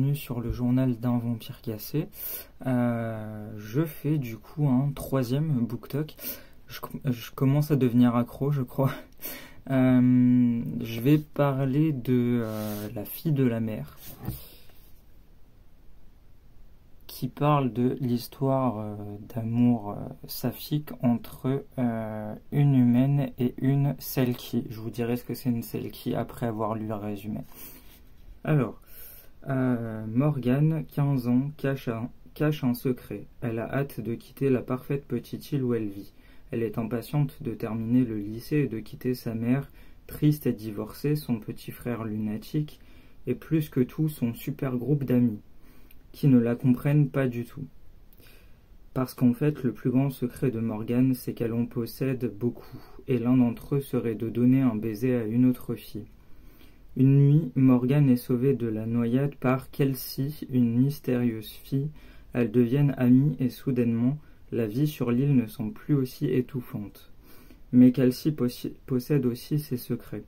bienvenue sur le journal d'un vampire cassé. Je fais du coup un troisième BookTok. Je commence à devenir accro, je crois. Je vais parler de La fille de la mer, qui parle de l'histoire d'amour saphique entre une humaine et une Selkie. Je vous dirai ce que c'est une Selkie après avoir lu le résumé. Alors, Morgane, 15 ans, cache un secret. Elle a hâte de quitter la parfaite petite île où elle vit. Elle est impatiente de terminer le lycée et de quitter sa mère, triste et divorcée, son petit frère lunatique, et plus que tout son super groupe d'amis, qui ne la comprennent pas du tout. Parce qu'en fait, le plus grand secret de Morgane, c'est qu'elle en possède beaucoup, et l'un d'entre eux serait de donner un baiser à une autre fille. Une nuit, Morgane est sauvée de la noyade par Kelsey, une mystérieuse fille. Elles deviennent amies et soudainement, la vie sur l'île ne semble plus aussi étouffante. Mais Kelsey possède aussi ses secrets.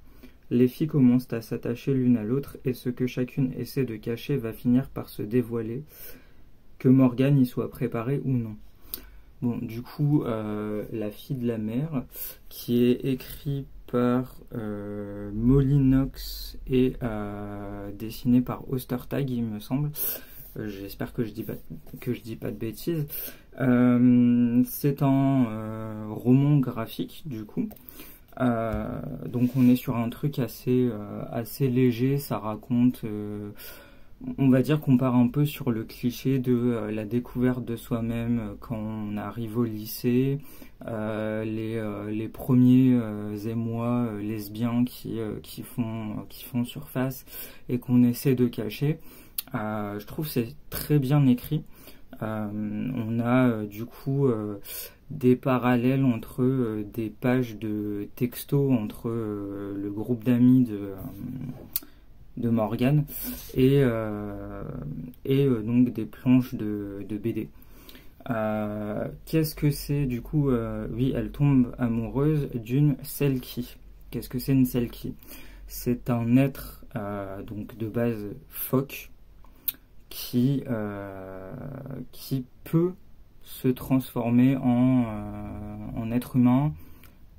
Les filles commencent à s'attacher l'une à l'autre et ce que chacune essaie de cacher va finir par se dévoiler, que Morgane y soit préparée ou non. Bon, du coup, La fille de la mer, qui est écrit par Molly Knox et dessiné par Ostertag, il me semble. J'espère que je dis pas de bêtises. C'est un roman graphique, du coup. Donc on est sur un truc assez léger. Ça raconte, on va dire qu'on part un peu sur le cliché de la découverte de soi-même quand on arrive au lycée, les premiers émois lesbiens qui font surface et qu'on essaie de cacher. Je trouve que c'est très bien écrit. On a du coup des parallèles entre des pages de texto entre le groupe d'amis de Morgane et donc des planches de BD. Qu'est-ce que c'est du coup oui, elle tombe amoureuse d'une Selkie. Qu'est-ce que c'est une Selkie? C'est un être donc de base phoque qui peut se transformer en être humain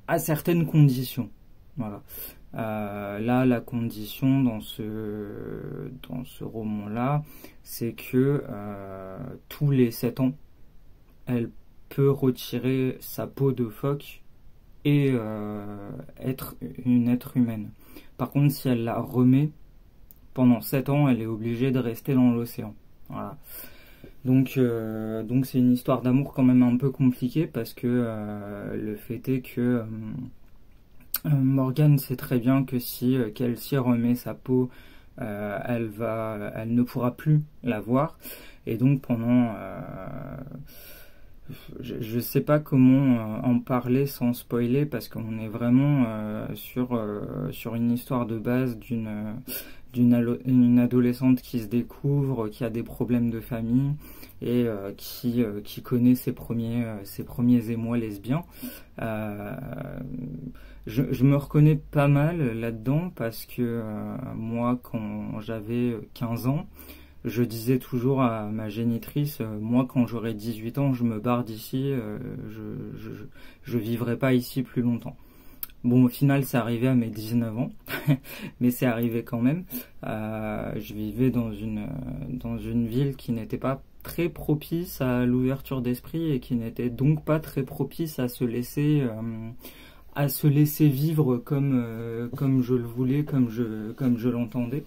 à certaines conditions. Voilà. Là, la condition dans ce roman-là, c'est que tous les 7 ans, elle peut retirer sa peau de phoque et être une être humaine. Par contre, si elle la remet, pendant 7 ans, elle est obligée de rester dans l'océan. Voilà. Donc c'est une histoire d'amour quand même un peu compliquée parce que le fait est que Morgane sait très bien que si Kelsey remet sa peau, elle ne pourra plus la voir. Et donc pendant... je sais pas comment en parler sans spoiler parce qu'on est vraiment sur une histoire de base d'une adolescente qui se découvre, qui a des problèmes de famille et qui connaît ses premiers émois lesbiens. Je me reconnais pas mal là-dedans parce que moi, quand j'avais 15 ans, je disais toujours à ma génitrice, moi quand j'aurai 18 ans, je me barre d'ici, je vivrai pas ici plus longtemps. Bon, au final, c'est arrivé à mes 19 ans, mais c'est arrivé quand même. Je vivais dans une ville qui n'était pas très propice à l'ouverture d'esprit et qui n'était donc pas très propice à se laisser vivre comme je le voulais, comme je l'entendais.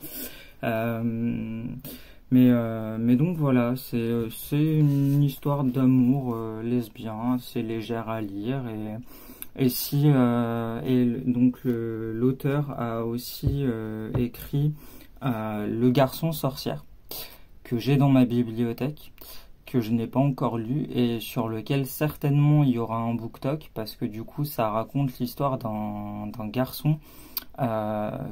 Mais donc voilà, c'est une histoire d'amour lesbien, c'est légère à lire et donc l'auteur a aussi écrit Le garçon sorcière que j'ai dans ma bibliothèque, que je n'ai pas encore lu et sur lequel certainement il y aura un BookTok parce que du coup ça raconte l'histoire d'un garçon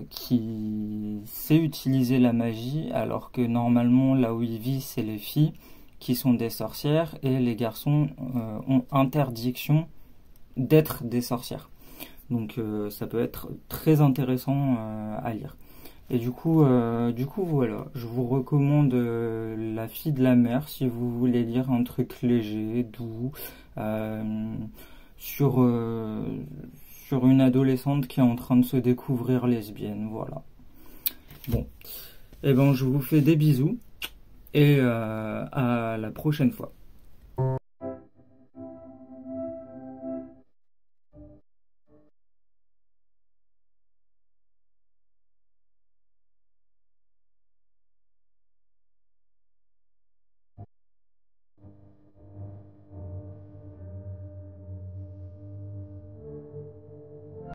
qui sait utiliser la magie alors que normalement là où il vit c'est les filles qui sont des sorcières et les garçons ont interdiction d'être des sorcières. Donc ça peut être très intéressant à lire. Et du coup voilà, je vous recommande La fille de la mer si vous voulez lire un truc léger, doux, euh, sur, sur une adolescente qui est en train de se découvrir lesbienne, voilà. Bon, et ben je vous fais des bisous et à la prochaine fois.